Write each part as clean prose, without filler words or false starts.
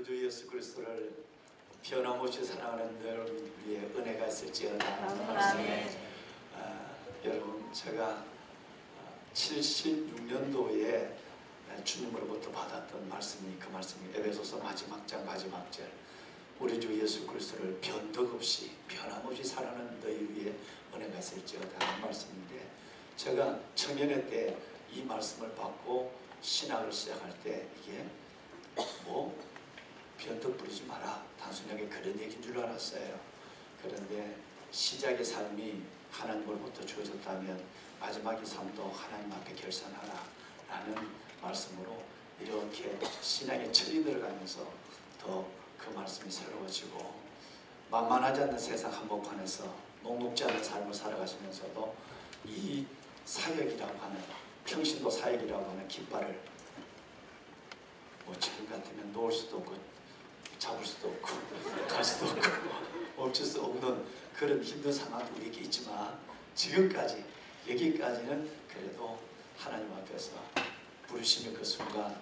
우리 주 예수 그리스도를 변함없이 사랑하는 여러분 위에 은혜가 있을지어다. 여러분, 제가 76년도에 주님으로부터 받았던 말씀이 그 말씀이 에베소서 마지막 장 마지막 절, 우리 주 예수 그리스도를 변덕 없이 변함없이 사랑하는 너희 위에 은혜가 있을지어다 하는 말씀인데, 제가 청년회 때 이 말씀을 받고 신학을 시작할 때 이게 뭐 변덕 부리지 마라, 단순하게 그런 얘기인 줄 알았어요. 그런데 시작의 삶이 하나님으로부터 주어졌다면 마지막의 삶도 하나님 앞에 결산하라 라는 말씀으로 이렇게 신앙에 철이 들어가면서 더 그 말씀이 새로워지고, 만만하지 않는 세상 한복판에서 녹록지 않은 삶을 살아가시면서도 이 사역이라고 하는, 평신도 사역이라고 하는 깃발을 뭐 지금 같으면 놓을 수도 없고 잡을 수도 없고 갈 수도 없고 멈출 수 없는 그런 힘든 상황도 우리에게 있지만, 지금까지 여기까지는 그래도 하나님 앞에서 부르시는 그 순간,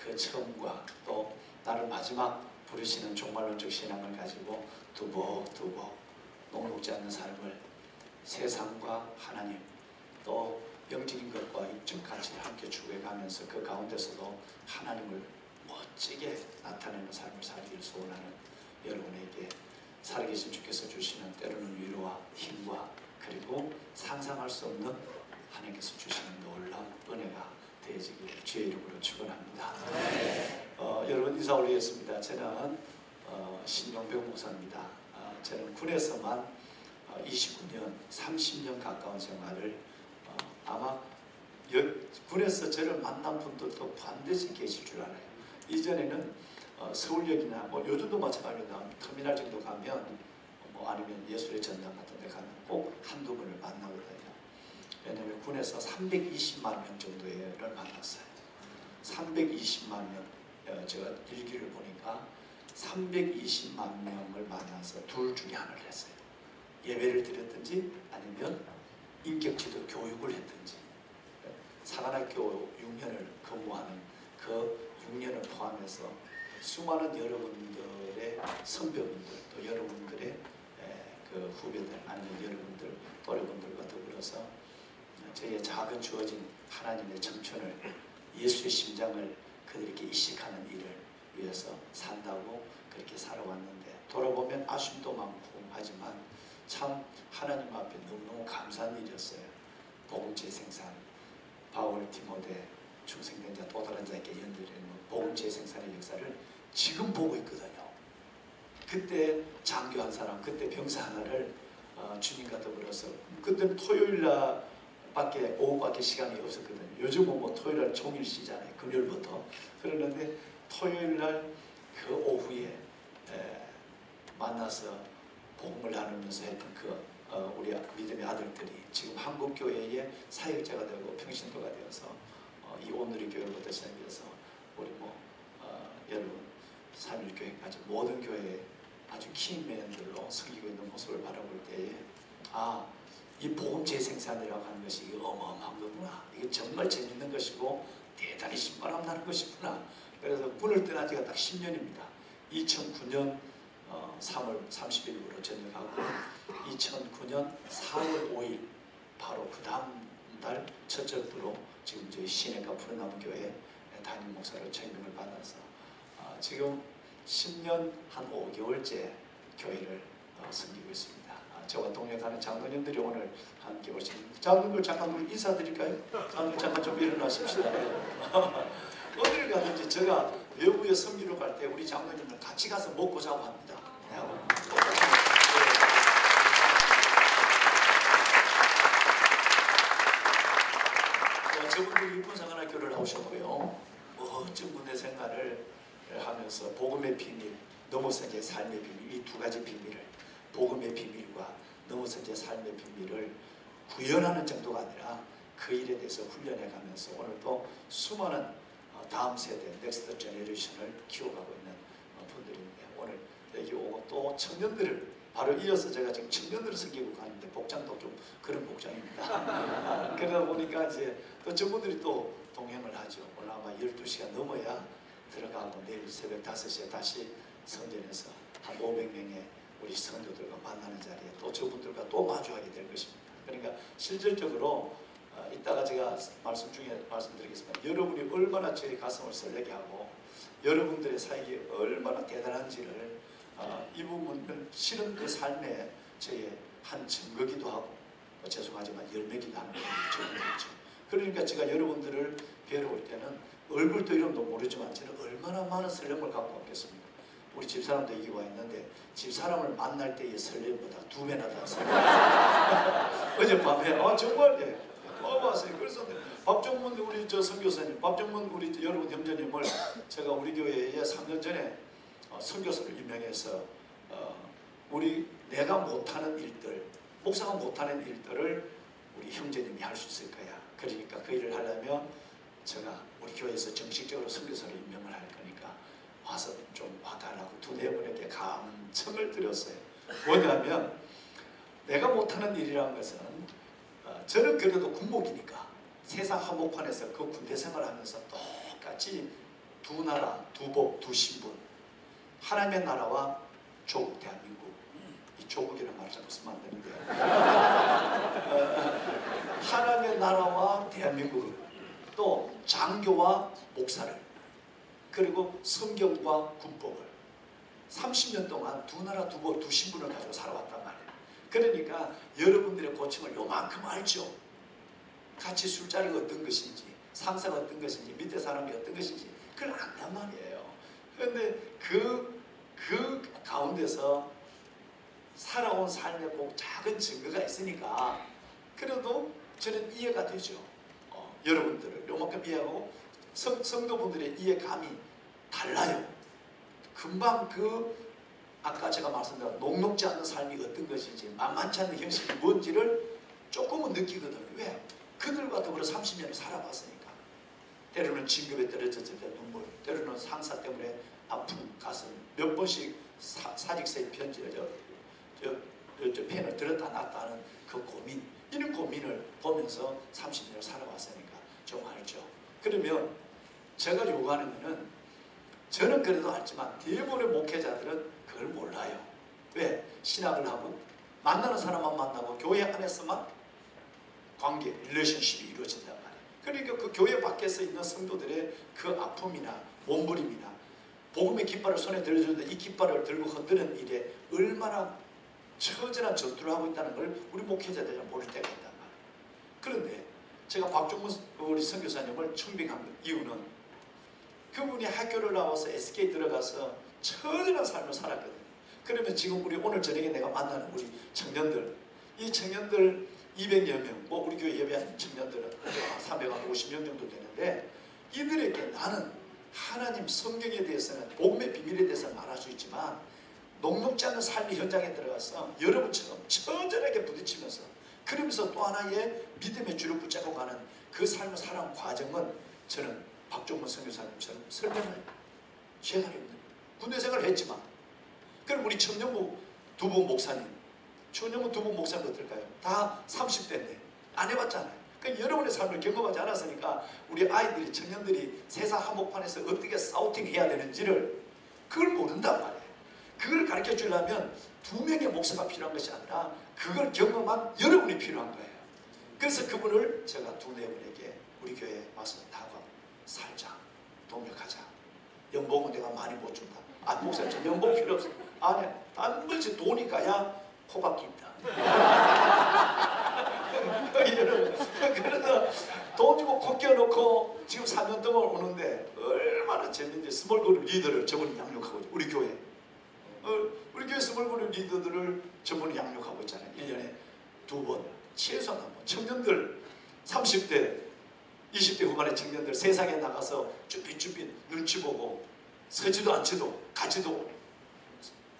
그 처음과 또 나를 마지막 부르시는 종말론적 신앙을 가지고 두벅두벅 녹록지 않는 삶을 세상과 하나님 또 영적인 것과 육적 가치를 함께 추구해가면서 그 가운데서도 하나님을 멋지게 나타내는 삶을 살기를 소원하는 여러분에게 살아계신 주께서 주시는 때로는 위로와 힘과 그리고 상상할 수 없는 하나님께서 주시는 놀라운 은혜가 되어지기를 주의 이름으로 축원합니다. 여러분, 인사 올리겠습니다. 저는 신용병 목사입니다. 저는 군에서만 29년, 30년 가까운 생활을 아마 군에서 저를 만난 분들도 반드시 계실 줄 알아요. 이전에는 서울역이나 뭐 요즘도 마찬가지로 터미널 정도 가면 뭐 아니면 예술의 전당 같은 데 가면 꼭 한두 분을 만나거든요. 왜냐하면 군에서 320만 명 정도를 만났어요. 320만 명, 제가 일기를 보니까 320만 명을 만나서 둘 중에 하나를 했어요. 예배를 드렸든지 아니면 인격지도 교육을 했든지. 사관학교 6년을 근무하는 그 6년을 포함해서 수많은 여러분들의 선배분들, 또 여러분들의 그 후배들 아니면 여러분들, 또래분들과 더불어서 저희의 작은 주어진 하나님의 청춘을, 예수의 심장을 그들에게 이식하는 일을 위해서 산다고 그렇게 살아왔는데, 돌아보면 아쉬움도 많고 하지만 참 하나님 앞에 너무너무 감사한 일이었어요. 복음체 생산, 바울, 디모데, 중생된 자, 또 다른 자에게 연결되는 복음체 생산의 역사를 지금 보고 있거든요. 그때 장교 한 사람, 그때 병사 하나를 주님과 더불어서, 그때는 토요일날 밖에, 오후밖에 시간이 없었거든요. 요즘은 뭐 토요일날 종일 쉬잖아요. 금요일부터. 그러는데 토요일날 그 오후에 만나서 복음을 나누면서 했던 그 우리 믿음의 아들들이 지금 한국교회의 사역자가 되고 평신도가 되어서 이 오늘의 교회부터 시작해서 우리 여러분 3.1교회까지 모든 교회에 아주 킹맨들로 섬기고 있는 모습을 바라볼 때에, 이 복음 재생산이라고 하는 것이 이게 어마어마한 거구나. 이게 정말 재밌는 것이고 대단히 신바람 나는 것이구나. 그래서 군을 떠난 지가 딱 10년입니다. 2009년 3월 30일부로 전역하고 2009년 4월 5일 바로 그 다음 달 첫째 주로 지금 저희 시내가 푸른나무 교회 담임 목사로 책임을 받아서 지금 10년 한 5개월째 교회를 섬기고 있습니다. 저와 동역하는 장로님들이 오늘 함께 오십니다. 장로님들 잠깐 우리 인사드릴까요? 장로님 잠깐 좀 일어나십시다. 어디를 가든지 제가 외부에 섬기러 갈 때 우리 장로님들 같이 가서 먹고 자고 합니다. 저분들이 군사관학교를 나오셨고요. 멋진 군대 생활을 하면서 복음의 비밀, 넘어서 제 삶의 비밀, 이 두 가지 비밀을, 복음의 비밀과 넘어서 제 삶의 비밀을 구현하는 정도가 아니라 그 일에 대해서 훈련해 가면서 오늘도 수많은 다음 세대, 넥스트 제너레이션을 키워가고 있는 분들인데, 오늘 여기 오고 또 청년들을 바로 이어서 제가 지금 청년들을 섬기고 가는데 복장도 좀 그런 복장입니다. 그러다 보니까 이제 또 저분들이 또 동행을 하죠. 오늘 아마 12시가 넘어야 들어가고 내일 새벽 5시에 다시 성전에서 한 500명의 우리 성도들과 만나는 자리에 또 저분들과 또 마주하게 될 것입니다. 그러니까 실질적으로 이따가 제가 말씀 중에 말씀드리겠습니다. 여러분이 얼마나 저의 가슴을 설레게 하고 여러분들의 사역이 얼마나 대단한지를 이 부분을 실은 그 삶에 저의 한 증거기도 하고 죄송하지만 열매기도 하는 증거겠죠. 그러니까 제가 여러분들을 뵈러 올 때는 얼굴도 이름도 모르지만 저는 얼마나 많은 설렘을 갖고 왔겠습니까? 우리 집사람도 여기 와 있는데 집사람을 만날 때의 설렘보다 2배나 더 설렘. 어젯밤에 정말 왔어요. 그래서 박정문 우리 선교사님, 박정문 우리 여러분 형제님을 제가 우리 교회에 3년 전에 선교사를 임명해서 내가 못하는 일들, 목사가 못하는 일들을 우리 형제님이 할 수 있을 거야. 그러니까 그 일을 하려면 제가 우리 교회에서 정식적으로 선교사를 임명을 할 거니까 와서 좀 와달라고 2-4분에게 감청을 드렸어요. 뭐냐면 내가 못하는 일이라는 것은 저는 그래도 군목이니까 세상 한복판에서 그 군대 생활하면서 똑같이 2 나라, 2 복, 2 신분, 하나님의 나라와 조국 대한민국, 이 조국이라는 말을 자꾸 쓰면 안 되는데 하나님의 나라와 대한민국을, 또 장교와 목사를, 그리고 성경과 군법을 30년 동안 2 나라, 2 복, 2 신분을 가지고 살아왔단 말이에요. 그러니까 여러분들의 고충을 요만큼 알죠. 같이 술자리가 어떤 것인지, 상사가 어떤 것인지, 밑에 사람이 어떤 것인지 그걸 안단 말이에요. 그런데 그 가운데서 살아온 삶의 꼭 작은 증거가 있으니까 그래도 저는 이해가 되죠. 여러분들을 요만큼 이해하고 성도분들의 이해감이 달라요. 금방 아까 제가 말씀드린 녹록지 않는 삶이 어떤 것인지, 만만치 않은 형식이 뭔지를 조금은 느끼거든요. 왜? 그들과 더불어 30년을 살아봤으니까. 때로는 진급에 떨어졌을 때 눈물, 때로는 상사 때문에 아픈 가슴, 몇 번씩 사직서의 편지, 펜을 들었다 놨다 하는 그 고민, 이런 고민을 보면서 30년을 살아왔으니까 좀 알죠. 그러면 제가 요구하는 것은, 저는 그래도 알지만 대부분의 목회자들은 그걸 몰라요. 왜? 신학을 하고 만나는 사람만 만나고 교회 안에서만 관계, 릴레이션십이 이루어진단 말이에요. 그러니까 그 교회 밖에서 있는 성도들의 그 아픔이나 몸부림이나 복음의 깃발을 손에 들어주는데 이 깃발을 들고 흔드는 일에 얼마나 처절한 전투를 하고 있다는 걸 우리 목회자들이 모를 때가 있단 말이에요. 그런데 제가 박종문 우리 선교사님을 청빙한 이유는 그분이 학교를 나와서 SK 들어가서 처절한 삶을 살았거든요. 그러면 지금 우리 오늘 저녁에 내가 만나는 우리 청년들, 이 청년들 200여 명, 우리 교회 예배한 청년들은 350명 정도 되는데, 이들에게 나는 하나님 성경에 대해서는, 복음의 비밀에 대해서 말할 수 있지만 녹록지 않은 삶의 현장에 들어가서 여러분처럼 처절하게 부딪히면서, 그러면서 또 하나의 믿음의 줄을 붙잡고 가는 그 삶을 살아온 과정은 저는 박종문 선교사님처럼 설명을 제가 합니다. 군대 생활을 했지만. 그럼 우리 청년부 2분 목사님, 청년부 2분 목사님 어떨까요? 다 30대인데 안 해봤잖아요. 그러니까 여러분의 삶을 경험하지 않았으니까 우리 아이들이, 청년들이 세상 한복판에서 어떻게 사우팅해야 되는지를 그걸 모른단 말이에요. 그걸 가르쳐 주려면 2명의 목사가 필요한 것이 아니라 그걸 경험한 여러분이 필요한 거예요. 그래서 그분을 제가 2-4분에게 우리 교회에 와서 다가 살자, 동력하자. 연봉은 내가 많이 못 준다. 목사님 저 연봉 필요 없어. 아니, 단번씩 돈이 가야 코가 낀다. 그래서 돈 주고 코 끼워놓고 지금 4년 동안 오는데 얼마나 재밌는지. 스몰그룹 리더를 저번에 양육하고 있죠. 우리 교회. 우리 교회 스몰그룹 리더들을 저번에 양육하고 있잖아요. 1년에 2번, 최소한 1번. 청년들 30대, 20대 후반의 청년들 세상에 나가서 쭈삣쭈삣 눈치 보고 서지도 않지도 가지도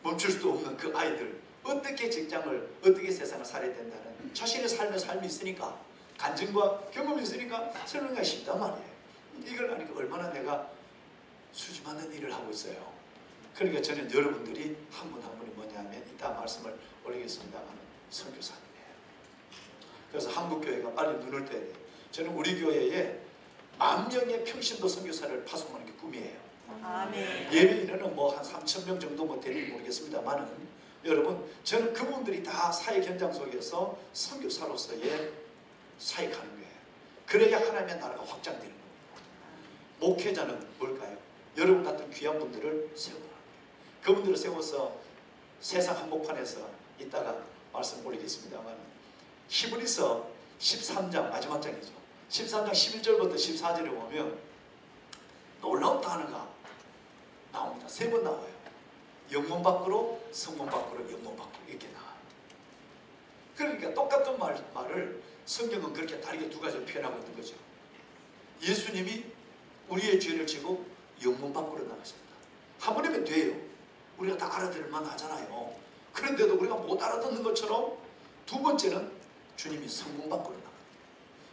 멈출 수도 없는 그 아이들, 어떻게 직장을, 어떻게 세상을 살아야 된다는 자신의 삶이 있으니까, 간증과 경험이 있으니까 설명하기 쉽단 말이에요. 이걸 아니까 얼마나 내가 수줍어하는 일을 하고 있어요. 그러니까 저는 여러분들이 한 분 한 분이 뭐냐면, 이따 말씀을 올리겠습니다만 선교사님이에요. 그래서 한국교회가 빨리 눈을 떠야 돼요. 저는 우리 교회에 10,000명의 평신도 선교사를 파송하는 게 꿈이에요. 아멘. 예배 인원은 뭐 한 3,000명 정도 뭐 되는지 모르겠습니다만은, 여러분 저는 그분들이 다 사역 현장 속에서 선교사로서의 사역하는 거예요. 그래야 하나님의 나라가 확장되는 겁니다. 목회자는 뭘까요? 여러분 같은 귀한 분들을 세우는 거예요. 그분들을 세워서 세상 한복판에서 이따가 말씀 올리겠습니다만, 히브리서 13장 마지막 장이죠. 13장 11절부터 14절에 보면 놀라운 단어가 나옵니다. 3번 나와요. 영문 밖으로, 성문 밖으로, 영문 밖으로 이렇게 나와요. 그러니까 똑같은 말을 성경은 그렇게 다르게 두 가지로 표현하고 있는 거죠. 예수님이 우리의 죄를 지고 영문 밖으로 나가십니다. 한 번이면 돼요. 우리가 다 알아들을 만하잖아요. 그런데도 우리가 못 알아듣는 것처럼 두 번째는 주님이 성문 밖으로 나간다.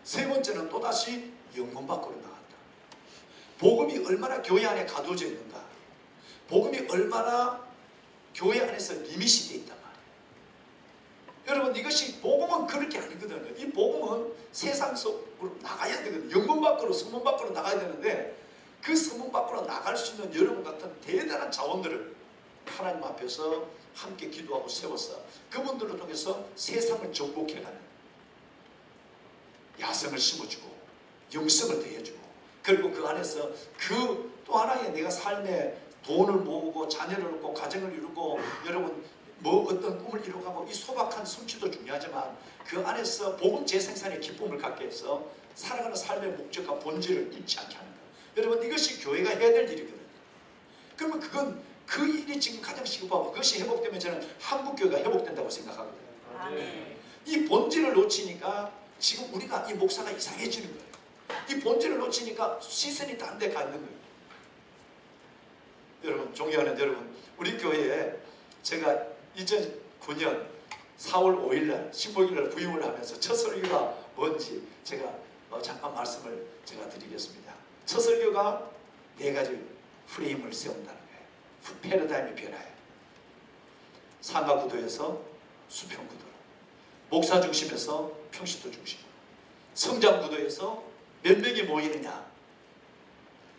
세 번째는 또다시 영문 밖으로 나간다. 복음이 얼마나 교회 안에 가두어져 있는가, 복음이 얼마나 교회 안에서 리밋이 되어 있단 말이에요. 여러분, 이것이 복음은 그렇게 아니거든요. 이 복음은 세상 속으로 나가야 되거든요. 영문 밖으로, 성문 밖으로 나가야 되는데, 그 성문 밖으로 나갈 수 있는 여러분 같은 대단한 자원들을 하나님 앞에서 함께 기도하고 세워서 그분들을 통해서 세상을 정복해가는 야성을 심어주고 영성을 더해주고, 그리고 그 안에서 그 또 하나의 내가 삶에 돈을 모으고 자녀를 얻고 가정을 이루고 여러분 뭐 어떤 꿈을 이루고 이 소박한 성취도 중요하지만 그 안에서 복음 재생산의 기쁨을 갖게 해서 살아가는 삶의 목적과 본질을 잃지 않게 하는 것. 여러분, 이것이 교회가 해야 될 일이거든요. 그러면 그건 그 일이 지금 가장 시급하고, 그것이 회복되면 저는 한국교회가 회복된다고 생각하거든요. 아멘. 이 본질을 놓치니까 지금 우리가 이 목사가 이상해지는 거예요. 이 본질을 놓치니까 시선이 딴 데 가 있는 거예요. 여러분, 존경하는 여러분, 우리 교회에 제가 2009년 4월 5일날 신목일날 부임을 하면서 첫 설교가 뭔지 제가 잠깐 말씀을 제가 드리겠습니다. 첫 설교가 4가지 프레임을 세운다는 거예요. 패러다임의 변화예요. 상하 구도에서 수평 구도로, 목사 중심에서 평신도 중심으로, 성장 구도에서 몇 명이 모이느냐,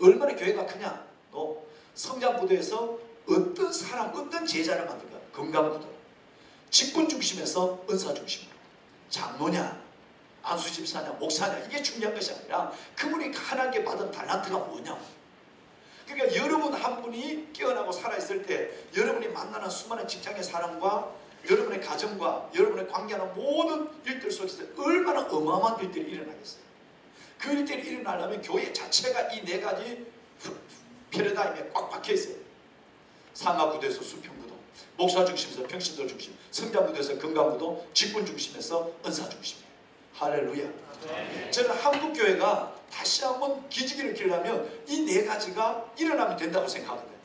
얼마나 교회가 크냐, 또 성장 구도에서 어떤 사람, 어떤 제자를 만들까, 건강 구도, 직분 중심에서 은사 중심으로, 장로냐, 안수집사냐, 목사냐, 이게 중요한 것이 아니라 그분이 하나님께 받은 달란트가 뭐냐. 그러니까 여러분 한 분이 깨어나고 살아있을 때 여러분이 만나는 수많은 직장의 사람과 여러분의 가정과 여러분의 관계하는 모든 일들 속에서 얼마나 어마어마한 일들이 일어나겠어요. 그 일들이 일어나려면 교회 자체가 이 4가지 패러다임에 꽉 박혀있어요. 상하구도에서 수평구도, 목사 중심에서 평신도 중심, 성장구도에서 건강구도, 직분 중심에서 은사 중심이에요. 할렐루야. 네. 저는 한국교회가 다시 한번 기지개를 키려면 이 4가지가 일어나면 된다고 생각하거든요.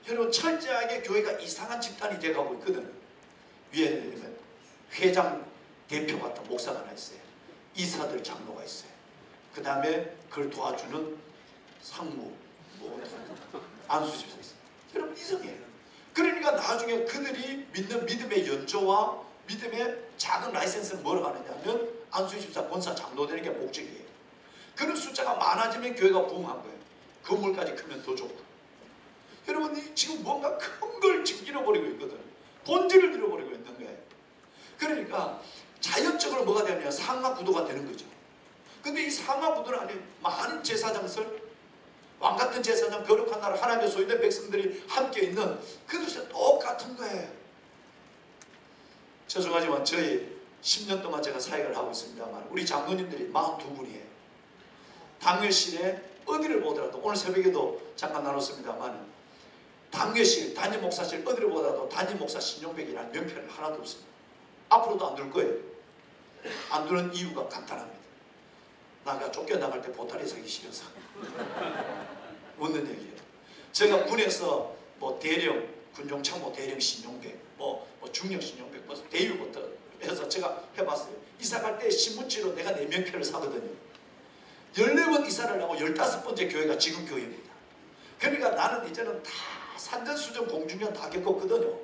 여러분, 철저하게 교회가 이상한 집단이 돼가고 있거든요. 위에 회장 대표 같은 목사가 하나 있어요. 이사들 장로가 있어요. 그 다음에 그걸 도와주는 상무, 안수집사 있어요. 여러분, 이상해요. 그러니까 나중에 그들이 믿는 믿음의 연조와 믿음의 작은 라이센스는 뭐라고 하느냐면 안수집사, 권사, 장로 되는 게 목적이에요. 그런 숫자가 많아지면 교회가 부흥한 거예요. 건물까지 크면 더 좋고. 여러분, 지금 뭔가 큰 걸 지금 잃어버리고 있거든. 본질을 잃어버리고 있는 거예요. 그러니까 자연적으로 뭐가 되느냐, 상하 구도가 되는 거죠. 근데 이 상하 구도는 아니, 많은 제사장설, 왕같은 제사장, 거룩한 나라, 하나님의 소유된 백성들이 함께 있는 그것이 똑같은 거예요. 죄송하지만 저희 10년 동안 제가 사역을 하고 있습니다만 우리 장로님들이 42분이에요. 당회실에 어디를 보더라도, 오늘 새벽에도 잠깐 나눴습니다만, 당회실, 담임 목사실 어디를 보더라도 담임 목사 신용백이라는 명패는 하나도 없습니다. 앞으로도 안 둘 거예요. 안 두는 이유가 간단합니다. 나가 쫓겨나갈 때 보따리 사기 싫어서. 웃는 얘기예요. 제가 군에서 뭐 대령, 군종참모 대령 신용백, 뭐 중령 신용백, 뭐 대유부터 해서 제가 해봤어요. 이사 갈 때 신문지로 내가 내 명패를 사거든요. 14번 이사를 하고 15번째 교회가 지금 교회입니다. 그러니까 나는 이제는 다 산전수전 공중전 다 겪었거든요.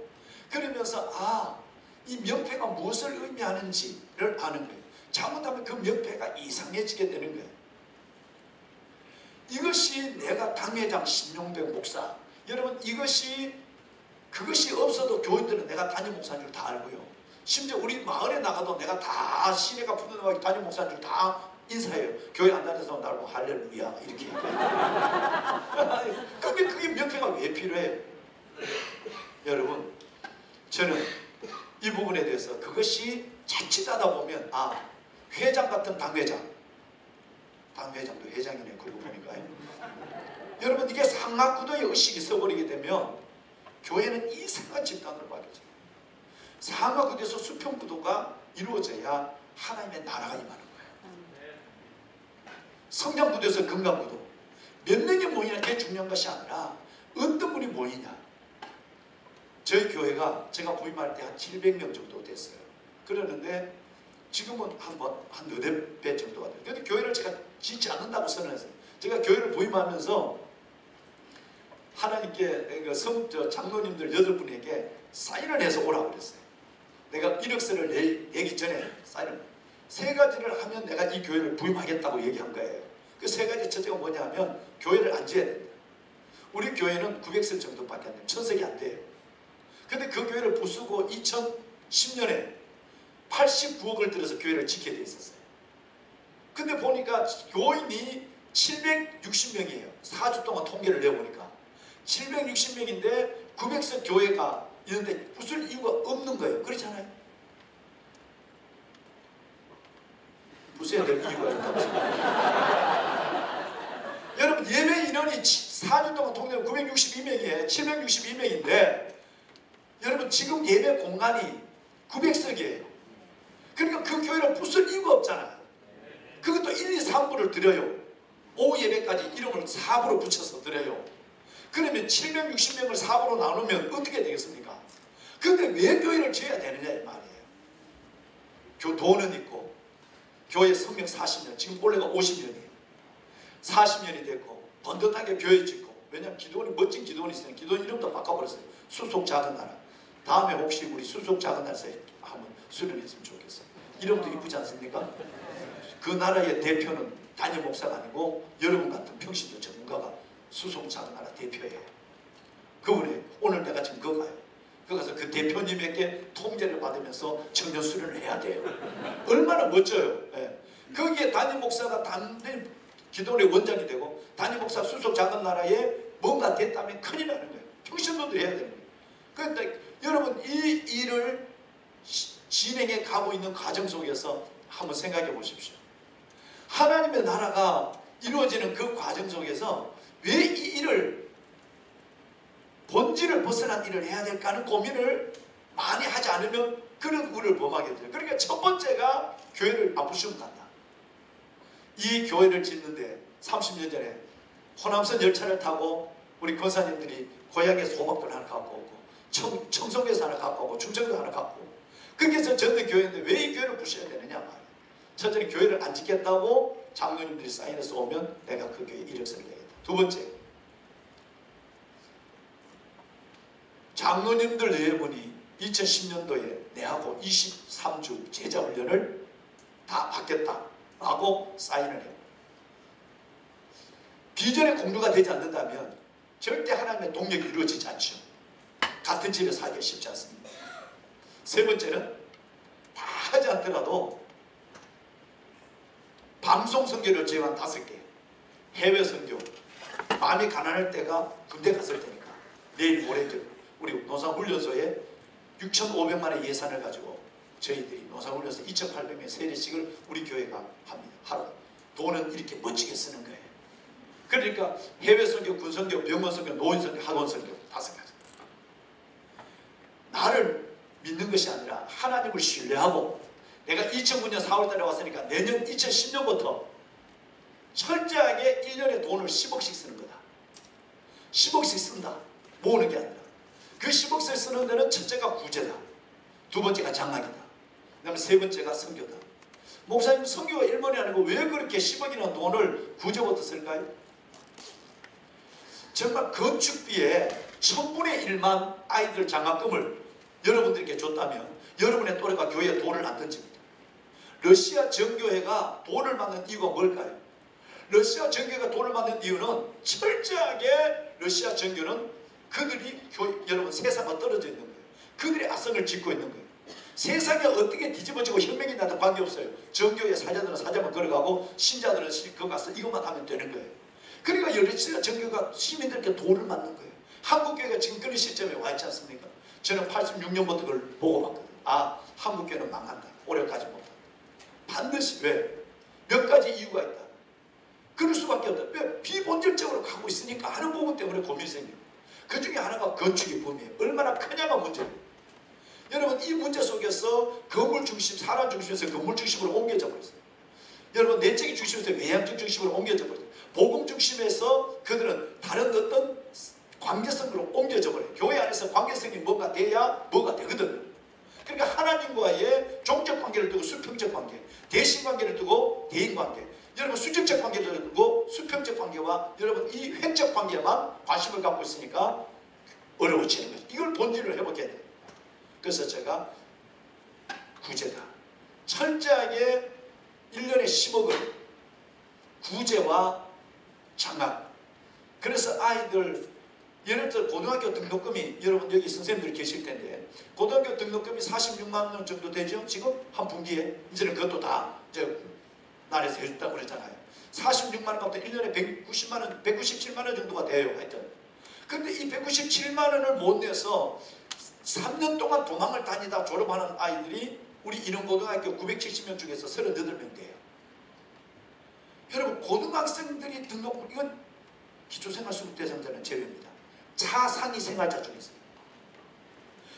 그러면서 이 명패가 무엇을 의미하는지를 아는 거예요. 잘못하면 그 명패가 이상해지게 되는 거예요. 이것이 내가 당회장 신용백 목사. 여러분 그것이 없어도 교인들은 내가 담임 목사인 줄 다 알고요. 심지어 우리 마을에 나가도 내가 다 시내가 푸른음악이 담임 목사인 줄 다 인사해요. 교회 안 다녀서 나를 보고 할렐루야 이렇게 근데 그게 명패가 왜 필요해? 여러분 저는 이 부분에 대해서 그것이 자칫하다 보면 회장 같은 당회장도 회장이네 그러고 보니까요. 여러분 이게 상하구도의 의식이 서버리게 되면 교회는 이상한 집단으로 바뀌어져요. 상하구도에서 수평구도가 이루어져야 하나님의 나라가 임하는 거예요. 성장구도에서 건강구도. 몇 명이 모이냐 그게 중요한 것이 아니라 어떤 분이 모이냐. 저희 교회가 제가 부임할 때 한 700명 정도 됐어요. 그러는데 지금은 한 너댓 배 정도가 돼요. 그런데 교회를 제가 짓지 않는다고 선언했어요. 제가 교회를 부임하면서 하나님께 장로님들 8분에게 사인을 해서 오라고 그랬어요. 내가 이력서를 내기 전에 사인을 3가지를 하면 내가 이 교회를 부임하겠다고 얘기한 거예요. 그 3가지 첫째가 뭐냐 하면 교회를 안 지어야 된다. 우리 교회는 900석 정도밖에 안 돼요. 1000석이 안 돼요. 근데 그 교회를 부수고 2010년에 89억을 들여서 교회를 짓게 돼 있었어요. 근데 보니까 교인이 760명이에요. 4주 동안 통계를 내보니까 760명인데 900석 교회가 있는데 부술 이유가 없는 거예요. 그렇잖아요. 부숴야 될 이유가 있다고 생각해요. 여러분 예배 인원이 4주 동안 통계는 962명이에요. 762명인데 여러분 지금 예배 공간이 900석이에요. 그러니까 그 교회를 부술 이유가 없잖아요. 그것도 1, 2, 3부를 드려요. 오후 예배까지 이름을 4부로 붙여서 드려요. 그러면 760명을 4부로 나누면 어떻게 되겠습니까? 그런데 왜 교회를 지어야 되느냐 이 말이에요. 돈은 있고 교회 성명 40년, 지금 올해가 50년이에요. 40년이 됐고 번듯하게 교회 짓고, 왜냐하면 기도원이 멋진 기도원이 있으니까 기도원 이름도 바꿔버렸어요. 수속 작은 나라. 다음에 혹시 우리 수속 작은 나라에서 한번 수련했으면 좋겠어요. 이름도 이쁘지 않습니까? 그 나라의 대표는 담임 목사가 아니고 여러분 같은 평신도 전문가가 수속 작은 나라 대표예요. 그분이 오늘 내가 지금 그거 가요. 그래서 그 대표님에게 통제를 받으면서 청년 수련을 해야 돼요. 얼마나 멋져요. 예. 거기에 담임 목사가 담임 기도원의 원장이 되고 담임 목사 수속 작은 나라에 뭔가 됐다면 큰일 나는 거예요. 평신도도 해야 되는 거예요. 그런데 여러분 이 일을 진행해 가고 있는 과정 속에서 한번 생각해 보십시오. 하나님의 나라가 이루어지는 그 과정 속에서 왜 이 일을 본질을 벗어난 일을 해야 될까 하는 고민을 많이 하지 않으면 그런 우를 범하게 돼요. 그러니까 첫 번째가 교회를 부수면 간다. 이 교회를 짓는데 30년 전에 호남선 열차를 타고 우리 권사님들이 고향에서 호박들 하나 갖고 오고 청송에서 하나 갖고 오고 충청도 하나 갖고 오고 그렇게 해서 전도 교회인데 왜 이 교회를 부셔야 되느냐 말이에요. 첫째는 교회를 안 짓겠다고 장로님들이 사인해서 오면 내가 그 교회에 이력서를 내겠다. 두 번째, 장로님들 4분이 2010년도에 내하고 23주 제자훈련을 다 받겠다라고 사인을 해요. 비전의 공유가 되지 않는다면 절대 하나님의 동력이 이루어지지 않죠. 같은 집에 살기 쉽지 않습니다. 세 번째는 다 하지 않더라도 방송 선교를 제외한 5개, 해외 선교, 마음이 가난할 때가 군대 갔을 테니까 내일 모레죠. 우리 노상훈련소에 6,500만 원의 예산을 가지고 저희들이 노상훈련소 2,800명의 세례식을 우리 교회가 합니다. 하루. 돈은 이렇게 멋지게 쓰는 거예요. 그러니까 해외 선교, 군 선교, 병원 선교, 노인 선교, 학원 선교 5가지. 나를 믿는 것이 아니라 하나님을 신뢰하고 내가 2009년 4월달에 왔으니까 내년 2010년부터 철저하게 1년에 돈을 10억씩 쓰는 거다. 10억씩 쓴다. 모으는 게 아니라. 그 10억씩 쓰는 데는 첫째가 구제다. 두 번째가 장학이다. 그 다음에 세 번째가 선교다. 목사님 선교가 1번이 아니고 왜 그렇게 10억이나 돈을 구제부터 쓸까요? 정말 건축비에 1000분의 1만 아이들 장학금을 여러분들께 줬다면 여러분의 또래가 교회에 돈을 안 던집니다. 러시아 정교회가 돈을 받는 이유가 뭘까요? 러시아 정교회가 돌을 맞는 이유는 철저하게 러시아 정교는 그들이 여러분 세상과 떨어져 있는 거예요. 그들의 악성을 짓고 있는 거예요. 세상에 어떻게 뒤집어지고 혁명이 나도 관계없어요. 정교회 사자들은 사자만 걸어가고 신자들은 거기 가서 이것만 하면 되는 거예요. 그러니까 러시아 정교가 시민들께 돌을 맞는 거예요. 한국교회가 지금 그런 시점에 와 있지 않습니까? 저는 86년부터 그걸 보고 봤거든요. 아, 한국교회는 망한다. 오래까지 못한다. 반드시. 왜? 몇 가지 이유가 있다. 그럴 수밖에 없다. 왜? 비본질적으로 가고 있으니까 하는 부분 때문에 고민이 생겨요. 그 중에 하나가 건축의 범위예요. 얼마나 크냐가 문제예요. 여러분, 이 문제 속에서 건물 중심, 사람 중심에서 건물 중심으로 옮겨져 버렸어요. 여러분, 내적인 중심에서 외향적 중심으로 옮겨져 버렸어요. 복음 중심에서 그들은 다른 어떤 관계성으로 옮겨져 버려요. 교회 안에서 관계성이 뭔가 돼야 뭐가 되거든. 그러니까 하나님과의 종적 관계를 두고 수평적 관계, 대신 관계를 두고 대인 관계, 여러분 수직적 관계를 두고 수평적 관계와 여러분 이 횡적 관계만 관심을 갖고 있으니까 어려워지는 거죠. 이걸 본질을 회복해야 돼요. 그래서 제가 구제다. 철저하게 1년에 10억을 구제와 장학. 그래서 아이들 예를 들어 고등학교 등록금이 여러분 여기 선생님들 계실 텐데 고등학교 등록금이 46만 원 정도 되죠? 지금 한 분기에 이제는 그것도 다 이제 나라에서 해줬다고 그랬잖아요. 46만 원 값도 1년에 190만 원, 197만 원 정도가 돼요. 하여튼. 근데 이 197만 원을 못 내서 3년 동안 도망을 다니다 졸업하는 아이들이 우리 인원고등학교 970명 중에서 38명 돼요. 여러분 고등학생들이 등록금 이건 기초생활수급 대상자는 제외입니다. 자상위 생활자 중에서.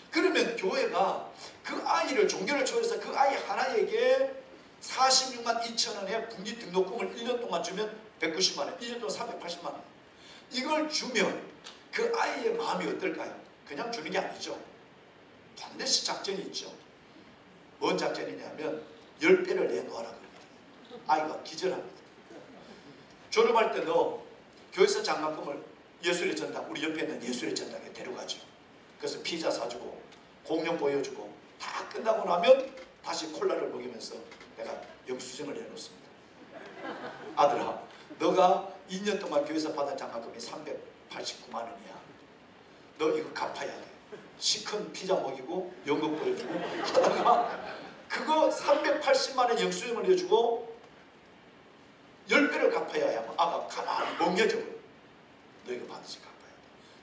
그러면 교회가 그 아이를 종교를 초월해서 그 아이 하나에게 46만 2천 원의 분기 등록금을 1년 동안 주면 190만 원, 1년 동안 380만 원. 이걸 주면 그 아이의 마음이 어떨까요? 그냥 주는 게 아니죠. 반드시 작전이 있죠. 뭔 작전이냐면 10배를 내놓아라 그럽니다. 아이가 기절합니다. 졸업할 때 너 교회에서 장학금을 예술의 전당, 우리 옆에 있는 예술의 전당에 데려가죠. 그래서 피자 사주고 공연 보여주고 다 끝나고 나면 다시 콜라를 먹이면서 내가 영수증을 내놓습니다. 아들아, 너가 2년 동안 교회에서 받은 장학금이 389만 원이야. 너 이거 갚아야 돼. 시큰 피자 먹이고 연극 보여주고 하다가 그거 380만 원 영수증을 내주고 10배를 갚아야 하면 아가 가만히 멍해져 버려. 너 이거 반드시 갚아야 돼.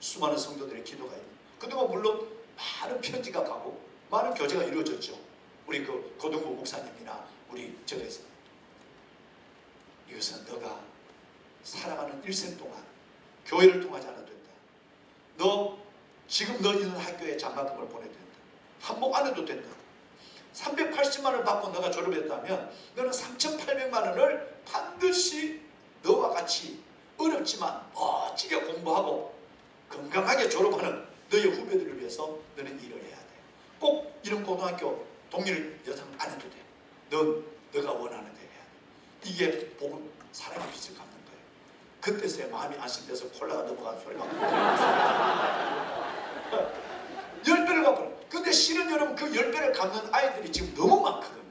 수많은 성도들의 기도가 있고 그동안 물론 많은 편지가 가고 많은 교제가 이루어졌죠. 우리 그 고등부 목사님이나 우리 저에서 이것은 너가 살아가는 일생 동안 교회를 통하지 않아도 된다. 너 지금 너 있는 학교에 장학금을 보내도 된다. 한복 안 해도 된다. 380만 원을 받고 너가 졸업했다면 너는 3,800만 원을 반드시 너와 같이 어렵지만 멋지게 공부하고 건강하게 졸업하는 너의 후배들을 위해서 너는 일을 해야 돼. 꼭 이런 고등학교 동일 여상 안 해도 돼. 너가 원하는 대로 해야 돼. 이게 복음 사랑의 빛을 갚는 거예요. 그때서야 마음이 안심돼서 콜라가 넘어가는 소리가 10배를 갚아요. 근데 실은 여러분 그 10배를 갚는 아이들이 지금 너무 많거든요.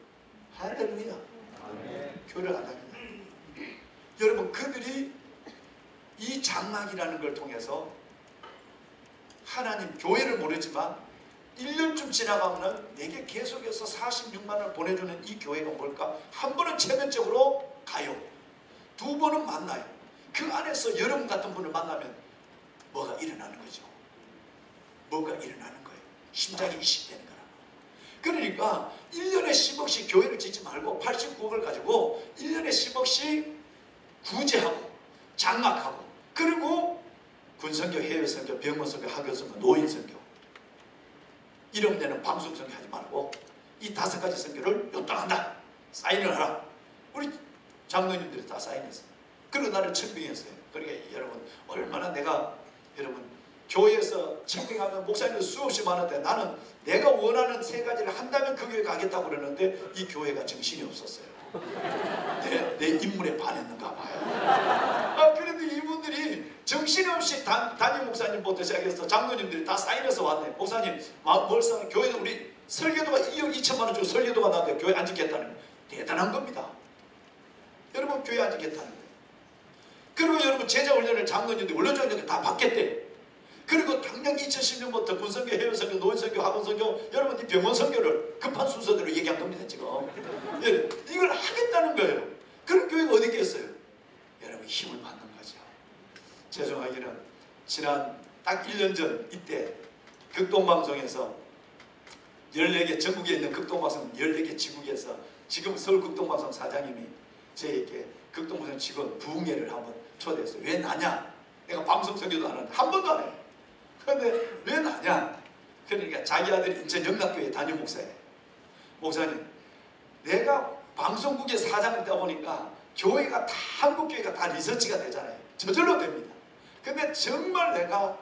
할렐루야. 교회를 안 다닙니다. 여러분 그들이 이 장학이라는 걸 통해서 하나님 교회를 모르지만 1년쯤 지나가면 내게 계속해서 46만 원을 보내주는 이 교회가 뭘까? 한 번은 체면적으로 가요. 두 번은 만나요. 그 안에서 여러분 같은 분을 만나면 뭐가 일어나는 거죠. 뭐가 일어나는 거예요. 심장이 이식되는 거라. 그러니까 1년에 10억씩 교회를 짓지 말고 89억을 가지고 1년에 10억씩 구제하고 장학하고 그리고 군선교, 해외선교, 병원선교, 학교선교, 노인선교 이름 내는 방송선교 하지 말고 이 5가지 선교를 요청한다. 사인을 하라. 우리 장로님들이 다 사인했어요. 그리고 나를 청빙했어요. 그러니까 여러분 얼마나 내가 여러분 교회에서 청빙하면 목사님들 수없이 많은데 나는 내가 원하는 3가지를 한다면 그 교회 가겠다고 그러는데 이 교회가 정신이 없었어요. 내 인물에 반했는가 봐요. 그런데 이분들이 정신없이 담임 목사님부터 시작해서 장로님들이 다 사인해서 왔네. 목사님 멀상 교회 우리 설교도가 2억 2천만 원 주고 설교도가 나왔는데 교회 안 짓겠다는 거예요. 대단한 겁니다. 여러분 교회 안 짓겠다는 거예요. 그리고 여러분 제자훈련을 장로님들 원로장님들 다 받겠대. 그리고 당장 2010년부터 군선교, 해외선교, 노인선교, 학원선교, 여러분 이 병원선교를 급한 순서대로 얘기한 겁니다 지금. 예, 이걸 하겠다는 거예요. 그런 교회가 어디 있겠어요? 여러분 힘을 받는 거죠. 죄송하기는 지난 딱 1년 전 이때 극동방송에서 14개 전국에 있는 극동방송 14개 지국에서 지금 서울극동방송 사장님이 저에게 극동방송 직원 부흥회를 한번 초대했어요. 왜 나냐? 내가 방송 설교도 안 하는데 한 번도 안 해. 그런데 왜 나냐? 그러니까 자기 아들이 인천 영락교회 담임 목사예요. 목사님, 내가 방송국의 사장이다 보니까 교회가 다 한국교회가 다 리서치가 되잖아요. 저절로 됩니다. 근데 정말 내가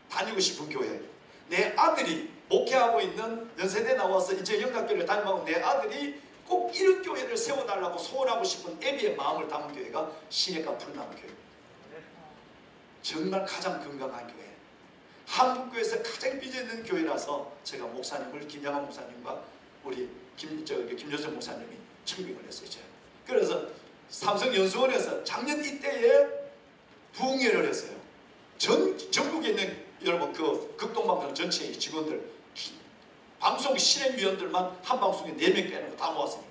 다니고 싶은 교회, 내 아들이 목회하고 있는 연세대 나와서 이제 영락교회를 다니고 내 아들이 꼭 이런 교회를 세워달라고 소원하고 싶은 애비의 마음을 담은 교회가 시내가 푸른나무 교회. 정말 가장 건강한 교회, 한국교회에서 가장 빚어 있는 교회라서 제가 목사님을 김양환 목사님과 우리 김효선 목사님이 청빙을 했어요. 그래서 삼성연수원에서 작년 이때에 부흥회를 했어요. 전국에 있는 여러분 그 극동방송 전체의 직원들, 방송 실행위원들만 한 방송에 4명 빼는 거 다 모았습니다.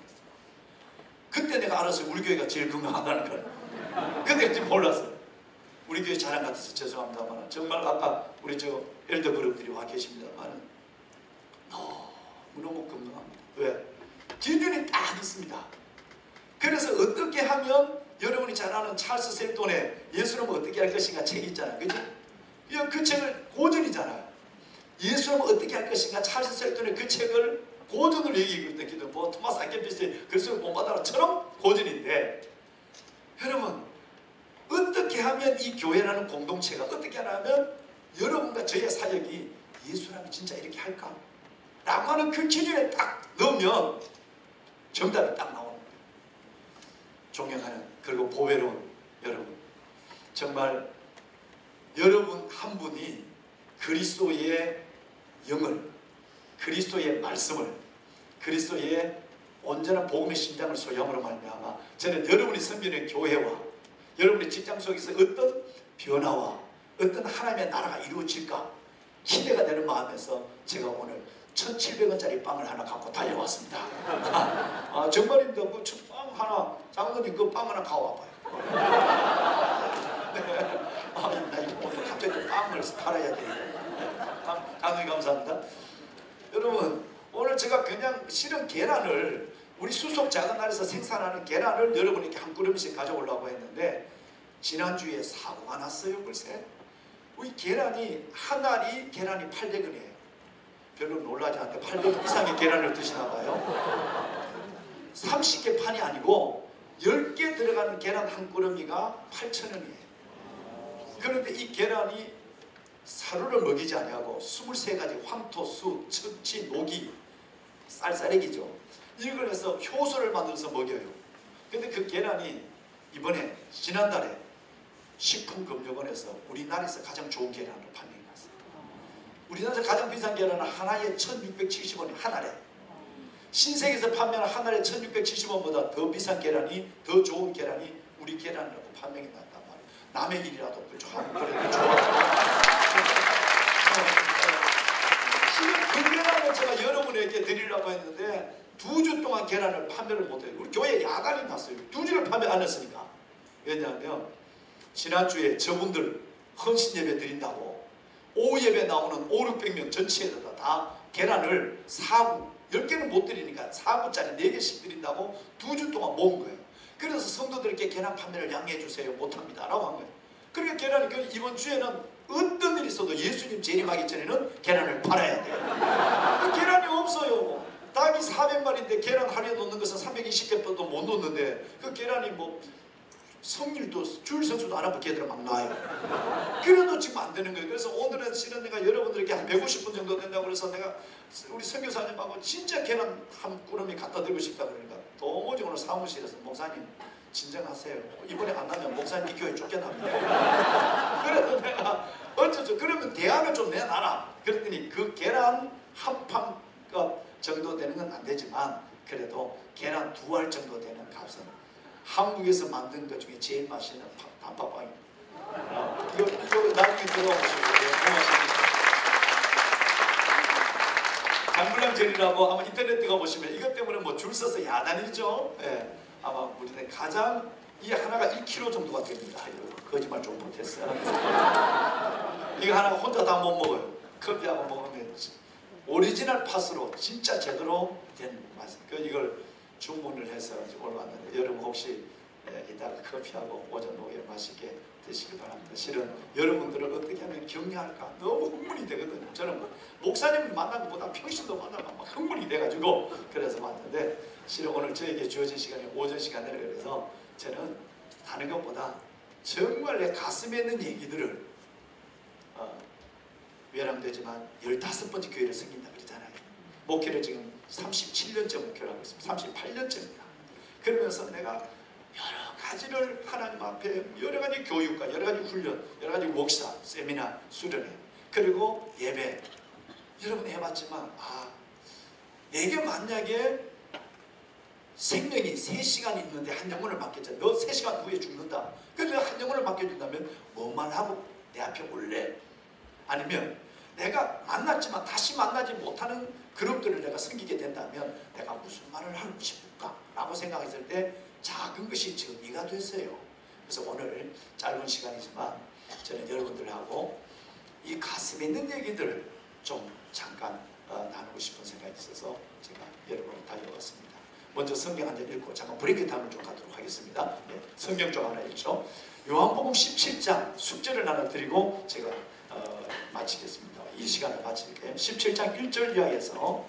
그때 내가 알았어요. 우리 교회가 제일 건강하다는 걸. 그때 몰랐어요. 우리 교회 자랑 같아서 죄송합니다만 정말 아까 우리 저 엘더 그룹들이 와 계십니다만 너무너무 건강합니다. 왜? 기준이 딱 있습니다. 그래서 어떻게 하면 여러분이 잘 아는 찰스 셀돈의 예수님은 어떻게 할 것인가 책이 있잖아요. 그죠? 그 책을 고전이잖아요. 예수님은 어떻게 할 것인가 찰스 셀돈의 그 책을 고전으로 얘기했거든요. 뭐 토마스 아켄피스의 글쓰기 본받아처럼 고전인데 여러분 어떻게 하면 이 교회라는 공동체가 어떻게 하면 여러분과 저의 사역이 예수라면 진짜 이렇게 할까? 라고 하는 그 기준에 딱 넣으면 정답이 딱 나오는 거예요. 존경하는 그리고 보배로운 여러분, 정말 여러분 한 분이 그리스도의 영을, 그리스도의 말씀을, 그리스도의 온전한 복음의 심장을 소유함으로 말미암아 저는 여러분이 섬기는 교회와 여러분의 직장 속에서 어떤 변화와 어떤 하나님의 나라가 이루어질까 기대가 되는 마음에서 제가 오늘 1,700원짜리 빵을 하나 갖고 달려왔습니다. 정말입니다. 그 빵 하나, 장로님 그 빵 하나 가와봐요. 나 이거 오늘 갑자기 또 빵을 팔아야 되니까. 장로님 감사합니다. 여러분 오늘 제가 그냥 실은 계란을 우리 수속 작은 날에서 생산하는 계란을 여러분에게 한 그릇씩 가져오려고 했는데 지난주에 사고가 났어요. 글쎄 우리 계란이 한 알이 계란이 800원이에요. 별로 놀라지 않는데 800원 이상의 계란을 드시나 봐요. 30개 판이 아니고 10개 들어가는 계란 한 꾸러미가 8,000원이에요. 그런데 이 계란이 사료를 먹이지 아니하고 23가지 황토, 수, 척지, 녹이, 쌀쌀액이죠. 이걸 해서 효소를 만들어서 먹여요. 근데 그 계란이 이번에 지난달에 식품금융원에서 우리나라에서 가장 좋은 계란을 판매해놨어요. 우리나라에서 가장 비싼 계란은 하나에 1,670원이 한 알에. 신세계에서 판매하는 한 알에 1,670원보다 더 비싼 계란이, 더 좋은 계란이 우리 계란이라고 판매해놨단 말이에요. 남의 일이라도 좀 그래도 좋아. 지금 그 계란을 제가 여러분에게 드리려고 했는데 2주 동안 계란을 판매를 못해요. 우리 교회에 야단이 났어요. 2주를 판매 안 했으니까. 왜냐하면 지난주에 저분들 헌신 예배 드린다고 오후 예배 나오는 500~600명 전체에다가 다 계란을 4구 10개는 못 드리니까 4구짜리 4개씩 드린다고 2주 동안 모은 거예요. 그래서 성도들에게 계란 판매를 양해해 주세요. 못합니다 라고 한 거예요. 그러니까 계란이 이번 주에는 어떤 일이 있어도 예수님 재림하기 전에는 계란을 팔아야 돼요. 계란이 없어요. 닭이 400마리인데 계란 하루에 놓는 것은 320개도 못 놓는데 그 계란이 뭐 성일도 주일 성수도 안 하고 걔들은 막 나와요. 그래도 지금 안 되는 거예요. 그래서 오늘은 실은 내가 여러분들에게 한 150분 정도 된다고 그래서 내가 우리 선교사님하고 진짜 계란 한 꾸러미 갖다 드리고 싶다 그러니까 도무지 오늘 사무실에서 목사님 진정하세요. 이번에 안 나면 목사님 이 교회 쫓겨납니다. 그래서 내가 어쩌죠. 그러면 대안을 좀 내놔라. 그랬더니 그 계란 한 판 정도 되는 건 안 되지만 그래도 계란 2알 정도 되는 값은 한국에서 만든 것 중에 제일 맛있는 단팥빵입니다. 이거 나중에 들어보시면 고맙습니다. 강불량 젤리라고 아마 인터넷 들어보시면 이것 때문에 뭐 줄 서서 야단이죠. 예, 아마 우리는 가장 이 하나가 1kg 정도가 됩니다. 이거 거짓말 좀 못했어요. 이거 하나 혼자 다 못 먹어요. 커피하고 먹으면 오리지널 팥으로 진짜 제대로 된 맛. 이걸 주문을 해서 올라왔는데 여러분 혹시 이따가 커피하고 오전 오후에 맛있게 드시기 바랍니다. 실은 여러분들을 어떻게 하면 격려할까 너무 흥분이 되거든요. 저는 목사님을 만난 것보다 평신도 만나면 막 흥분이 돼가지고 그래서 왔는데 실은 오늘 저에게 주어진 시간이 오전 시간이라 그래서 저는 다른 것보다 정말 내 가슴에 있는 얘기들을 외람되지만 15번째 교회를 섬긴다 그러잖아요. 목회를 지금 37년째 목회를 하고 있습니다. 38년째입니다. 그러면서 내가 여러 가지를 하나님 앞에 여러 가지 교육과 여러 가지 훈련, 여러 가지 목사, 세미나, 수련회 그리고 예배 여러분 해봤지만 내게 만약에 생명이 3시간 있는데 한 영혼을 맡겼잖아. 너 3시간 후에 죽는다. 그래서 한 영혼을 맡겨준다면 뭐만 하고 내 앞에 올래? 아니면 내가 만났지만 다시 만나지 못하는 그룹들을 내가 섬기게 된다면 내가 무슨 말을 하고 싶을까? 라고 생각했을 때 작은 것이 정리가 됐어요. 그래서 오늘 짧은 시간이지만 저는 여러분들하고 이 가슴에 있는 얘기들을 좀 잠깐 나누고 싶은 생각이 있어서 제가 여러분을 달려왔습니다. 먼저 성경 한 장 읽고 잠깐 브레이크 타임을 좀 갖도록 하겠습니다. 네, 성경 좀 하나 읽죠. 요한복음 17장 숙제를 하나 드리고 제가 마치겠습니다. 이 시간을 마칠게요. 17장 1절 이하에서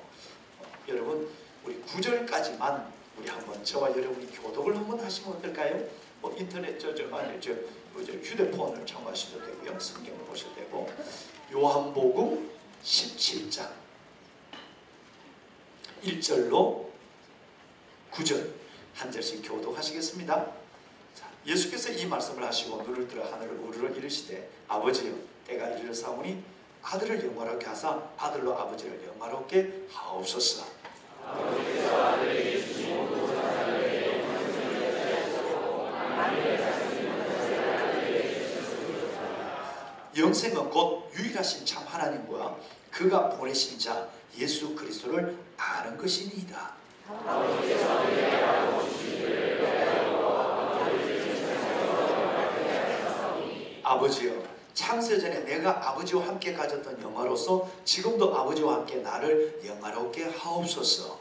여러분 우리 9절까지만 우리 한번 저와 여러분이 교독을 한번 하시면 어떨까요? 뭐 인터넷 휴대폰을 참고하셔도 되고요. 성경을 보셔도 되고 요한복음 17장 1절로 9절 한 절씩 교독하시겠습니다. 자, 예수께서 이 말씀을 하시고 눈을 들어 하늘을 우러러 이르시되 아버지여 때가 이르렀사오니 아들을 영화롭게 하사 아들로 아버지를 영화롭게 하옵소서. 아버지께서 아들에게 주신 모든 사랑을 영생은 곧 유일하신 참 하나님과 그가 보내신 자 예수 그리스도를 아는 것이니이다. 아버지여 창세전에 내가 아버지와 함께 가졌던 영화로서 지금도 아버지와 함께 나를 영화롭게 하옵소서.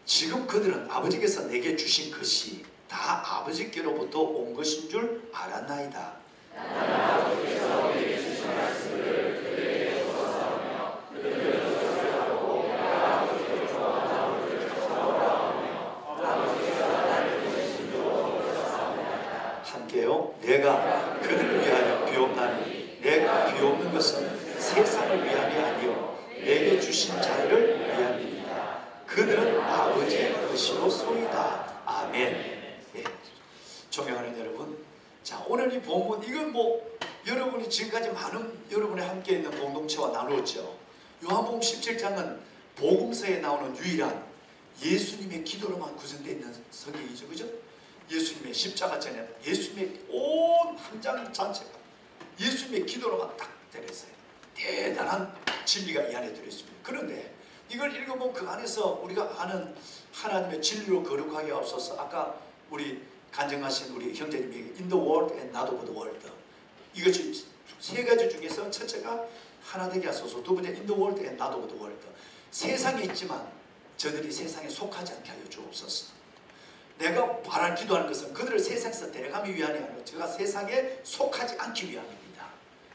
지금 그들은 아버지께서 내게 주신 것이 다 아버지께로부터 온 것인 줄 알았나이다. 함께요. 내가 그들을 위하여 비옵나니 내가 비옵는 것은 세상을 위함이 아니요 내게 주신 자를 위함이니라. 그들은 아버지의 것이로소이다. 아멘. 네. 존경하는 여러분, 자 오늘 이 본문 이건 뭐 여러분이 지금까지 많은 여러분이 함께 있는 공동체와 나누었죠. 요한복음 17장은 복음서에 나오는 유일한 예수님의 기도로만 구성되어 있는 성경이죠, 그죠? 예수님의 십자가 전에 예수님의 온 한 장 전체가 예수님의 기도로만 딱 들어있어요. 대단한 진리가 이 안에 들어있습니다. 그런데 이걸 읽어보면 그 안에서 우리가 아는 하나님의 진리로 거룩하게 하옵소서. 아까 우리 간증하신 우리 형제님이 In the world and not of the world, 이것이 세 가지 중에서 첫째가 하나 되게 하소서, 두 번째 In the world and not of the world, 세상에 있지만 저들이 세상에 속하지 않게 하여 주옵소서. 내가 바라 기도하는 것은 그들을 세상에서 데려가기 위함이 아니라 제가 세상에 속하지 않기 위함입니다.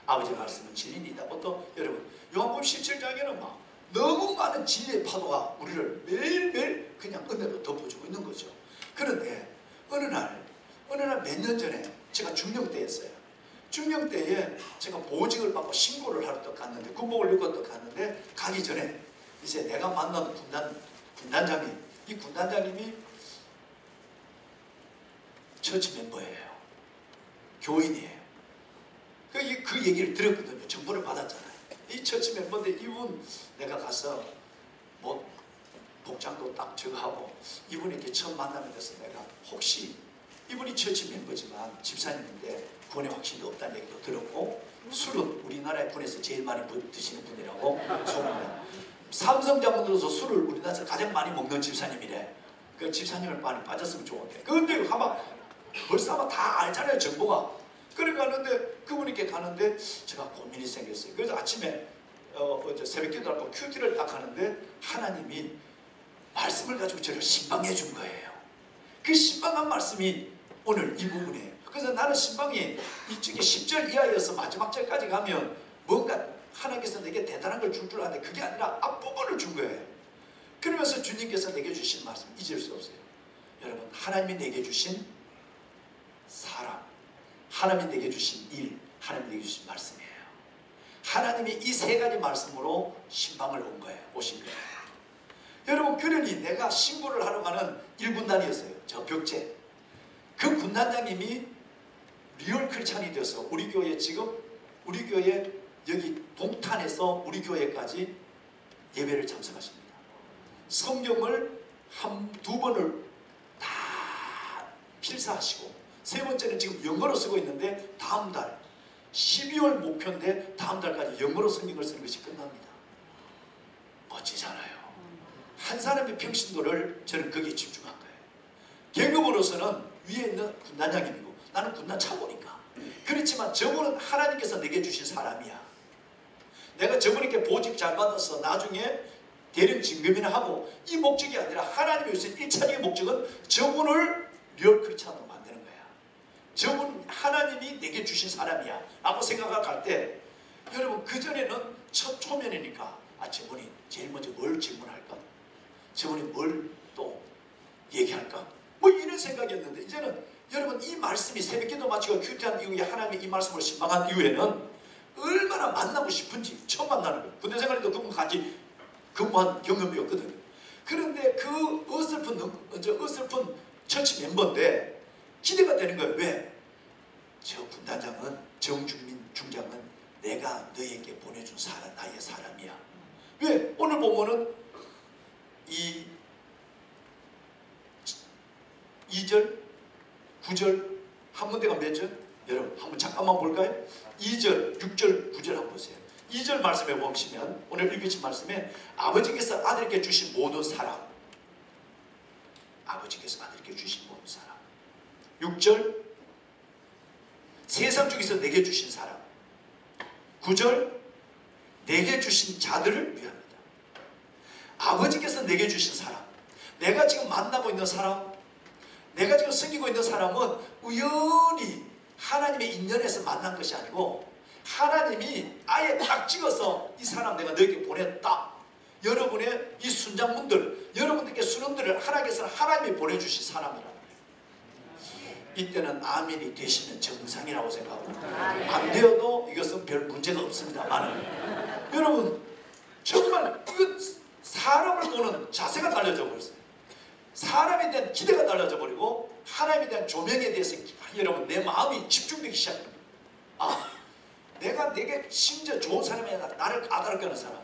아버지의 말씀은 진리입니다. 어떤 여러분 요한복음 17장에는 막 너무 많은 진리의 파도가 우리를 매일매일 그냥 은혜로 덮어주고 있는 거죠. 그런데 어느 날 몇 년 전에 제가 중령 때였어요. 중령 때에 제가 보직을 받고 신고를 하러 또 갔는데 군복을 입고 또 갔는데 가기 전에 이제 내가 만난 군단장님, 이 군단장님이 처치 멤버예요. 교인이에요. 그 얘기를 들었거든요. 정보를 받았잖아요. 이 처치 멤버인데 이분 내가 가서 뭐 복장도 딱 저거 하고 이분이 이렇게 처음 만나게 돼서 내가 혹시 이분이 처치 멤버지만 집사님인데 군에 확신도 없다는 얘기도 들었고 술은 우리나라의 군에서 제일 많이 드시는 분이라고 소문이야. 삼성자분들로서 술을 우리나라에서 가장 많이 먹는 집사님이래. 그 집사님을 많이 빠졌으면 좋은데 근데 아마 벌써 아마 다 알잖아요 정보가. 그래 가는데 그분이 이렇게 가는데 제가 고민이 생겼어요. 그래서 아침에 어제 새벽기도 하고 큐티를 딱 하는데 하나님이 말씀을 가지고 저를 신방해 준 거예요. 그 신방한 말씀이 오늘 이 부분이에요. 그래서 나는 신방이 이쪽에 10절 이하여서 마지막 절까지 가면 뭔가 하나님께서 내게 대단한 걸 줄 줄 아는데 그게 아니라 앞부분을 준 거예요. 그러면서 주님께서 내게 주신 말씀 잊을 수 없어요. 여러분 하나님이 내게 주신 사람, 하나님이 내게 주신 일, 하나님이 내게 주신 말씀이에요. 하나님이 이 세 가지 말씀으로 신방을 온 거예요. 오신 거예요. 여러분 그러니 내가 신고를 하러 가는 1군단이었어요. 저 벽제. 그 군단장님이 리얼 크리스찬이 되어서 우리 교회 지금 우리 교회 여기 동탄에서 우리 교회까지 예배를 참석하십니다. 성경을 두 번을 다 필사하시고 세 번째는 지금 영어로 쓰고 있는데 다음 달 12월 목표인데 다음 달까지 영어로 성경을 쓰는 것이 끝납니다. 멋지잖아요. 한 사람의 평신도를 저는 거기에 집중한 거예요. 계급으로서는 위에 있는 군단장님이고 나는 군단 참모니까. 그렇지만 저분은 하나님께서 내게 주신 사람이야. 내가 저분에게 보직 잘 받아서 나중에 대령 진급이나 하고 이 목적이 아니라 하나님의 1차적인 목적은 저분을 리얼 크리스찬으로 만드는 거야. 저분 하나님이 내게 주신 사람이야 라고 생각할 때 여러분 그전에는 첫 초면이니까 저분이 제일 먼저 뭘 질문할까? 저분이 뭘 또 얘기할까? 뭐 이런 생각이었는데 이제는 여러분 이 말씀이 새벽기도 마치고 큐티한 이후에 하나님이 이 말씀을 신방한 이후에는 얼마나 만나고 싶은지 처음 만나는 거예요. 군대 생활에도 그분 같이 근무한 경험이었거든요. 그런데 그 어설픈 처치 멤버인데 기대가 되는 거예요. 왜? 저 군단장은 정중민 중장은 내가 너에게 보내준 사람, 나의 사람이야. 왜? 오늘 보면은 2절, 9절 한 문제가 몇 절? 여러분 한번 잠깐만 볼까요? 2절, 6절, 9절 한번 보세요. 2절 말씀에 보시면 오늘 읽으신 말씀에 아버지께서 아들에게 주신 모든 사람, 아버지께서 아들에게 주신 모든 사람. 6절 세상 중에서 내게 주신 사람. 9절 내게 주신 자들을 위합니다. 아버지께서 내게 주신 사람, 내가 지금 만나고 있는 사람, 내가 지금 섬기고 있는 사람은 우연히 하나님의 인연에서 만난 것이 아니고 하나님이 아예 딱 찍어서 이 사람 내가 너에게 보냈다. 여러분의 이 순장분들, 여러분들께 수능들을 하나님께서 하나님이 보내주신 사람이라는 거예요. 이때는 아멘이 되시면 정상이라고 생각합니다. 안 되어도 이것은 별 문제가 없습니다만 여러분 정말 이거 사람을 보는 자세가 달라져 버렸어요. 사람에 대한 기대가 달라져 버리고 하나님에 대한 조명에 대해서 여러분 내 마음이 집중되기 시작합니다. 내가 내게 심지어 좋은 사람이 아니라 나를 까다롭게 하는 사람,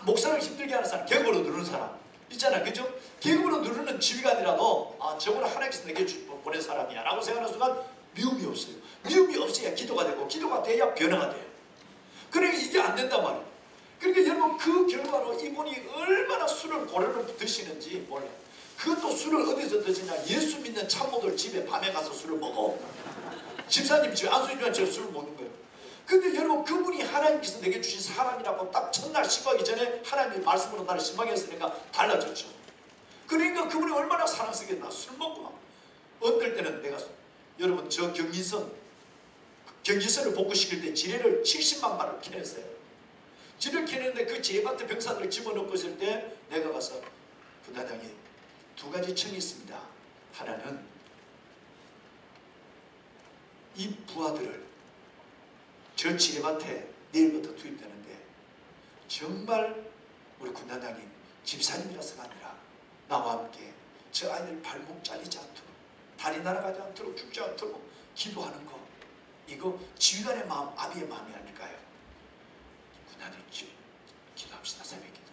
목사를 힘들게 하는 사람, 계급으로 누르는 사람 있잖아요. 그죠? 계급으로 누르는 지위가 아니라도 저거는 하나님께서 내게 보낸 사람이야 라고 생각하는 순간 미움이 없어요. 미움이 없어야 기도가 되고 기도가 돼야 변화가 돼요. 그러니까 이게 안 된단 말이에요. 그러니까 여러분 그 결과로 이분이 얼마나 술을 고래로 드시는지 몰라요. 그것도 술을 어디서 드시냐? 예수 믿는 참모들 집에 밤에 가서 술을 먹어. 집사님 집에 안수님이랑 저 술을 먹는 거예요. 근데 여러분 그분이 하나님께서 내게 주신 사람이라고 딱 첫날 신방하기 전에 하나님의 말씀으로 나를 신방했으니까 달라졌죠. 그러니까 그분이 얼마나 사랑스럽겠나. 술 먹고 막 어떨 때는 내가 여러분 저 경기선을 복구시킬 때 지뢰를 70만 발을 캐냈어요. 지뢰를 캐냈는데 그 제밭에 병사들을 집어넣고 있을 때 내가 가서 군단장이 두 가지 청이 있습니다. 하나는 이 부하들을 저 지뢰밭에 내일부터 투입되는데 정말 우리 군단장님 집사님이라서가 아니라 나와 함께 저 아이들 발목 잘리지 않도록 다리 날아가지 않도록 죽지 않도록 기도하는 거 이거 지휘관의 마음, 아비의 마음이 아닐까요? 군단을 기도합시다. 새벽 기도.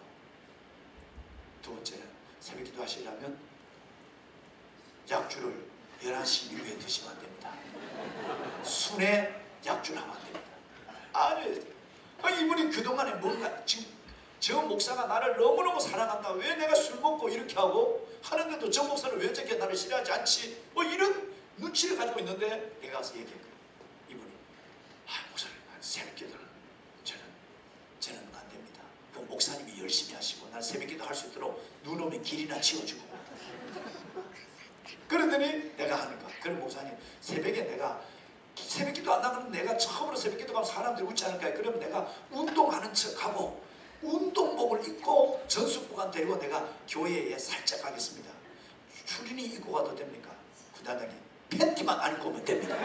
두 번째는 새벽 기도 하시려면 약주를 11시 이후에 드시면 안 됩니다. 순에 약주를 하면 안 됩니다. 아니, 이분이 그동안에 뭔가 지금 저 목사가 나를 너무너무 사랑한다. 왜 내가 술 먹고 이렇게 하고 하는데도 저 목사는 왜 저렇게 나를 싫어하지 않지? 뭐 이런 눈치를 가지고 있는데 내가 가서 얘기했거든요. 이분이 목사님 새벽 기도는 저는 안 됩니다. 그 목사님이 열심히 하시고 난 새벽 기도 할 수 있도록 눈 오면 길이나 치워주고 그러더니 내가 하는 거야. 그럼 목사님 새벽에 내가 새벽 기도 안 나가면 내가 처음으로 새벽 기도 가면 사람들이 웃지 않을까요? 그러면 내가 운동하는 척하고 운동복을 입고 전수부관 데리고 내가 교회에 살짝 가겠습니다. 추리닝 입고 가도 됩니까? 군단장님 팬티만 안 입고 오면 됩니다.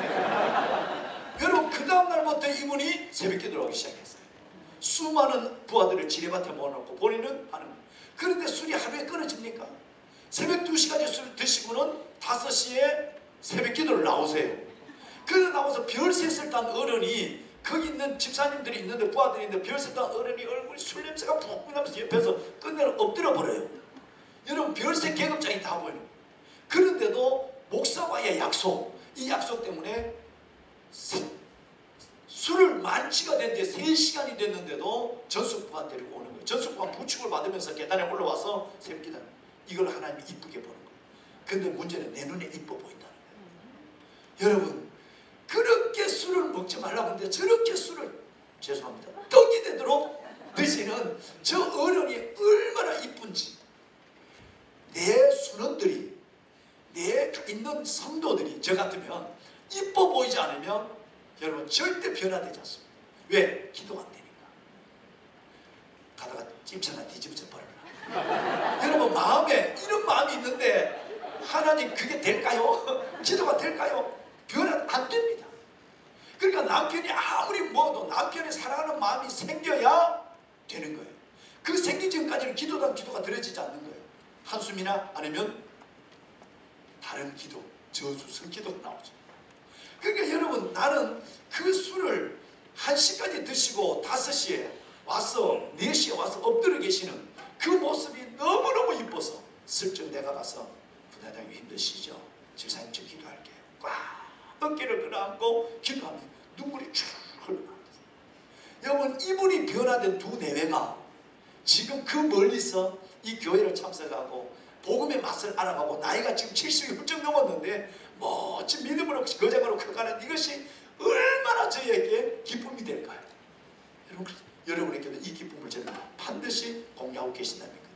여러분 그 다음날부터 이분이 새벽 기도를 하기 시작했어요. 수많은 부하들을 지뢰밭에 모아놓고 본인은 하는 거예요. 그런데 술이 하루에 끊어집니까? 새벽 2시까지 술 드시고는 5시에 새벽 기도를 나오세요. 그래서 나와서 별셋을 딴 어른이 거기 있는 집사님들이 있는데 부하들이 있는데 별셋 딴 어른이 얼굴이 술 냄새가 푹 나면서 옆에서 끝내는 엎드려 버려요. 여러분 별셋 계급장이 다 보여요. 그런데도 목사와의 약속, 이 약속 때문에 술을 만취가 된 지 3시간이 됐는데도 전수부관 데리고 오는 거예요. 전수부관 부축을 받으면서 계단에 올라와서 새벽 기도. 이걸 하나님이 이쁘게 보는 거예요. 근데 문제는 내 눈에 이뻐 보인다는 거예요. 여러분 그렇게 술을 먹지 말라고 하는데 저렇게 술을 죄송합니다. 떡이 되도록 드시는 저 어른이 얼마나 이쁜지 내 순원들이 내 있는 성도들이 저 같으면 이뻐 보이지 않으면 여러분 절대 변화되지 않습니다. 왜? 기도가 안 되니까. 가다가 찜차나 뒤집어져 버려라. 여러분 마음에 이런 마음이 있는데 하나님 그게 될까요? 기도가 될까요? 변화 안 됩니다. 그러니까 남편이 아무리 먹어도 남편이 사랑하는 마음이 생겨야 되는 거예요. 그 생기기 전까지는 기도가 들어지지 않는 거예요. 한숨이나 아니면 다른 기도, 저주, 성기도가 나오죠. 그러니까 여러분 나는 그 술을 1시까지 드시고 5시에 와서 4시에 와서 엎드려 계시는 그 모습이 너무너무 이뻐서 슬쩍 내가 가서 부단장님 힘드시죠? 집사님 저 기도할게요. 꽉 어깨를 끌어안고 기도하면 눈물이 쭉 흘러나왔어요. 여러분 이분이 변화된 두 내외가 지금 그 멀리서 이 교회를 참석하고 복음의 맛을 알아가고 나이가 지금 70이 훌쩍 넘었는데 멋진 믿음으로 거장으로 커가는 이것이 얼마나 저희에게 기쁨이 될까요? 여러분에게도 이 기쁨을 저는 반드시 공유하고 계신다는 거거든요.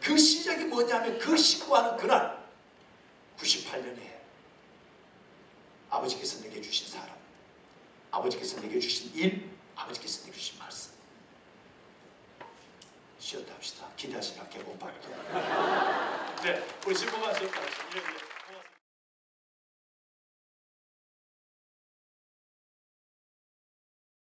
그 시작이 뭐냐면 그 신고하는 그날 98년에 아버지께서 내게 주신 사람, 아버지께서 내게 주신 일, 아버지께서 내게 주신 말씀. 쉬었다 합시다. 기대하시라 개봉 발표. 네, 우리 신부가 쉬었다 하시길.